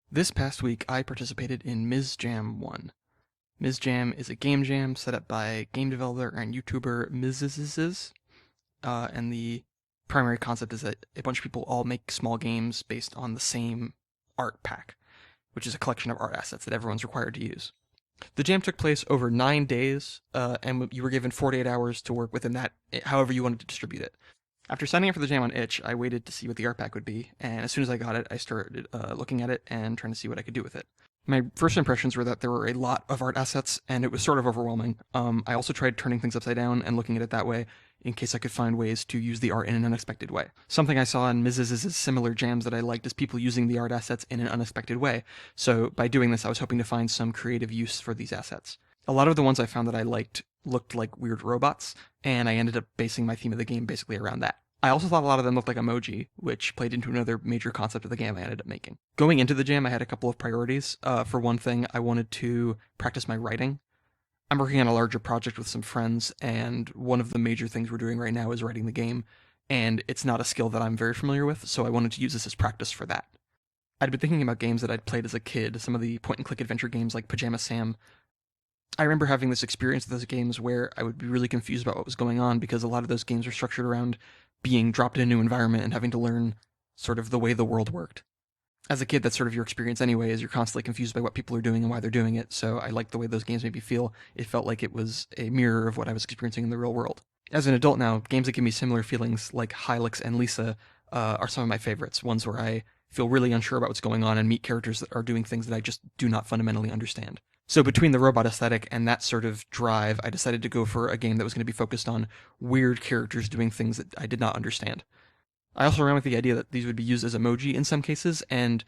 This past week, I participated in Ms. Jam 1. Ms. Jam is a game jam set up by game developer and YouTuber Mrs. And the primary concept is that a bunch of people all make small games based on the same art pack, which is a collection of art assets that everyone's required to use. The jam took place over 9 days, and you were given 48 hours to work within that, however you wanted to distribute it. After signing up for the jam on itch, I waited to see what the art pack would be, and as soon as I got it, I started looking at it and trying to see what I could do with it. My first impressions were that there were a lot of art assets, and it was sort of overwhelming. I also tried turning things upside down and looking at it that way, in case I could find ways to use the art in an unexpected way. Something I saw in Mrs.'s similar jams that I liked is people using the art assets in an unexpected way, so by doing this I was hoping to find some creative use for these assets. A lot of the ones I found that I liked looked like weird robots, and I ended up basing my theme of the game basically around that. I also thought a lot of them looked like emoji, which played into another major concept of the game I ended up making. Going into the jam, I had a couple of priorities. For one thing, I wanted to practice my writing. I'm working on a larger project with some friends, and one of the major things we're doing right now is writing the game, and it's not a skill that I'm very familiar with, so I wanted to use this as practice for that. I'd been thinking about games that I'd played as a kid, some of the point-and-click adventure games like Pajama Sam. I remember having this experience with those games where I would be really confused about what was going on because a lot of those games were structured around being dropped in a new environment and having to learn sort of the way the world worked. As a kid, that's sort of your experience anyway, is you're constantly confused by what people are doing and why they're doing it, so I liked the way those games made me feel. It felt like it was a mirror of what I was experiencing in the real world. As an adult now, games that give me similar feelings, like Hylix and Lisa, are some of my favorites, ones where I feel really unsure about what's going on and meet characters that are doing things that I just do not fundamentally understand. So between the robot aesthetic and that sort of drive, I decided to go for a game that was going to be focused on weird characters doing things that I did not understand. I also ran with the idea that these would be used as emoji in some cases, and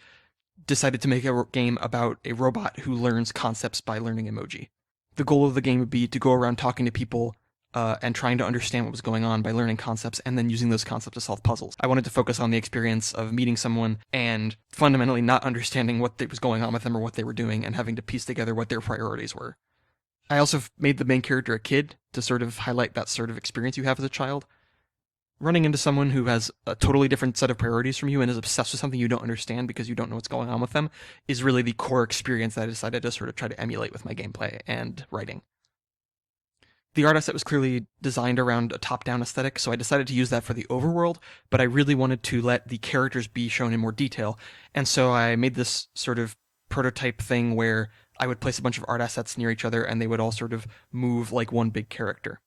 decided to make a game about a robot who learns concepts by learning emoji. The goal of the game would be to go around talking to people and trying to understand what was going on by learning concepts and then using those concepts to solve puzzles. I wanted to focus on the experience of meeting someone and fundamentally not understanding what was going on with them or what they were doing and having to piece together what their priorities were. I also made the main character a kid to sort of highlight that sort of experience you have as a child. Running into someone who has a totally different set of priorities from you and is obsessed with something you don't understand because you don't know what's going on with them is really the core experience that I decided to sort of try to emulate with my gameplay and writing. The art asset was clearly designed around a top-down aesthetic, so I decided to use that for the overworld, but I really wanted to let the characters be shown in more detail, and so I made this sort of prototype thing where I would place a bunch of art assets near each other and they would all sort of move like one big character.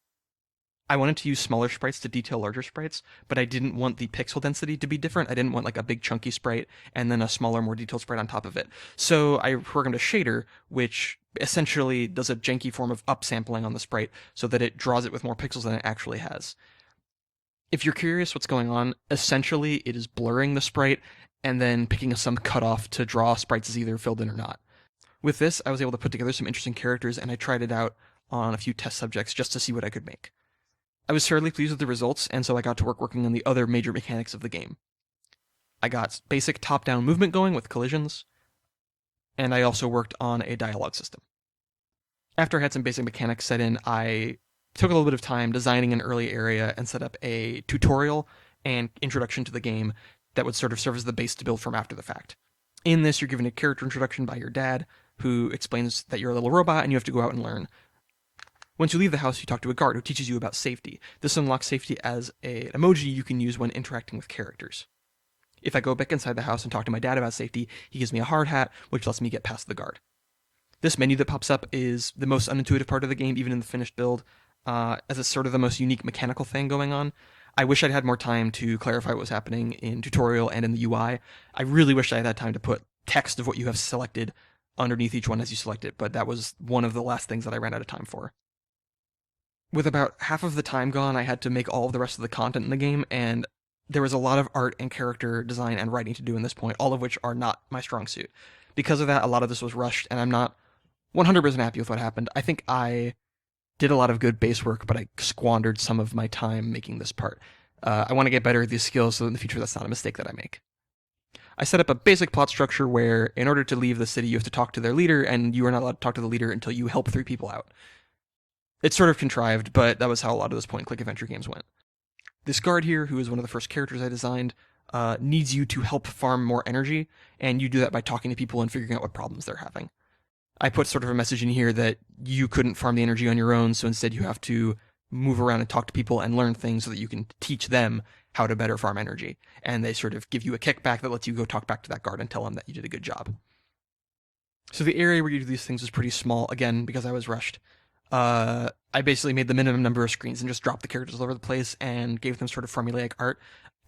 I wanted to use smaller sprites to detail larger sprites, but I didn't want the pixel density to be different. I didn't want like a big chunky sprite and then a smaller, more detailed sprite on top of it. So I programmed a shader, which essentially does a janky form of upsampling on the sprite so that it draws it with more pixels than it actually has. If you're curious what's going on, essentially it is blurring the sprite and then picking some cutoff to draw sprites as either filled in or not. With this, I was able to put together some interesting characters, and I tried it out on a few test subjects just to see what I could make. I was fairly pleased with the results, and so I got to working on the other major mechanics of the game. I got basic top-down movement going with collisions, and I also worked on a dialogue system. After I had some basic mechanics set in, I took a little bit of time designing an early area and set up a tutorial and introduction to the game that would sort of serve as the base to build from after the fact. In this, you're given a character introduction by your dad, who explains that you're a little robot and you have to go out and learn. Once you leave the house, you talk to a guard who teaches you about safety. This unlocks safety as an emoji you can use when interacting with characters. If I go back inside the house and talk to my dad about safety, he gives me a hard hat, which lets me get past the guard. This menu that pops up is the most unintuitive part of the game, even in the finished build, as it's sort of the most unique mechanical thing going on. I wish I'd had more time to clarify what was happening in tutorial and in the UI. I really wish I had had time to put text of what you have selected underneath each one as you select it, but that was one of the last things that I ran out of time for. With about half of the time gone, I had to make all of the rest of the content in the game, and there was a lot of art and character design and writing to do in this point, all of which are not my strong suit. Because of that, a lot of this was rushed, and I'm not 100% happy with what happened. I think I did a lot of good base work, but I squandered some of my time making this part. I want to get better at these skills so in the future that's not a mistake that I make. I set up a basic plot structure where, in order to leave the city, you have to talk to their leader, and you are not allowed to talk to the leader until you help 3 people out. It's sort of contrived, but that was how a lot of those point-and-click adventure games went. This guard here, who is one of the first characters I designed, needs you to help farm more energy, and you do that by talking to people and figuring out what problems they're having. I put sort of a message in here that you couldn't farm the energy on your own, so instead you have to move around and talk to people and learn things so that you can teach them how to better farm energy. And they sort of give you a kickback that lets you go talk back to that guard and tell them that you did a good job. So the area where you do these things is pretty small, again, because I was rushed. I basically made the minimum number of screens and just dropped the characters all over the place and gave them sort of formulaic art.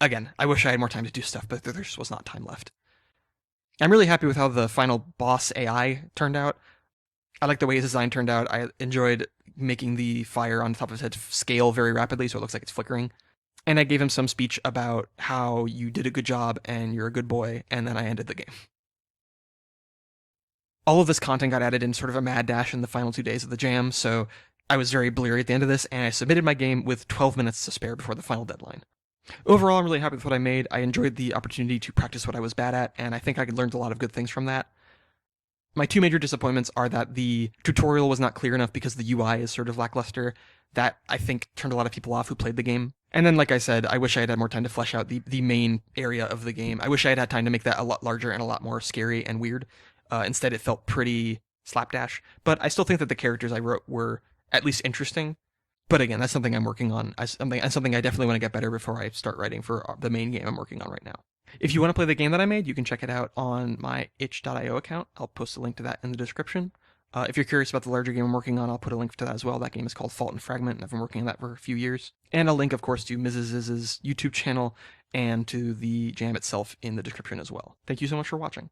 Again, I wish I had more time to do stuff, but there just was not time left. I'm really happy with how the final boss AI turned out. I like the way his design turned out. I enjoyed making the fire on the top of his head scale very rapidly so it looks like it's flickering. And I gave him some speech about how you did a good job and you're a good boy, and then I ended the game. All of this content got added in sort of a mad dash in the final 2 days of the jam, so I was very bleary at the end of this, and I submitted my game with 12 minutes to spare before the final deadline. Overall, I'm really happy with what I made. I enjoyed the opportunity to practice what I was bad at, and I think I learned a lot of good things from that. My two major disappointments are that the tutorial was not clear enough because the UI is sort of lackluster. That, I think, turned a lot of people off who played the game. And then, like I said, I wish I had had more time to flesh out the main area of the game. I wish I had had time to make that a lot larger and a lot more scary and weird. Instead, it felt pretty slapdash. But I still think that the characters I wrote were at least interesting. But again, that's something I'm working on. Something I definitely want to get better before I start writing for the main game I'm working on right now. If you want to play the game that I made, you can check it out on my itch.io account. I'll post a link to that in the description. If you're curious about the larger game I'm working on, I'll put a link to that as well. That game is called Fault and Fragment, and I've been working on that for a few years. And a link, of course, to Mrs.'s YouTube channel and to the jam itself in the description as well. Thank you so much for watching.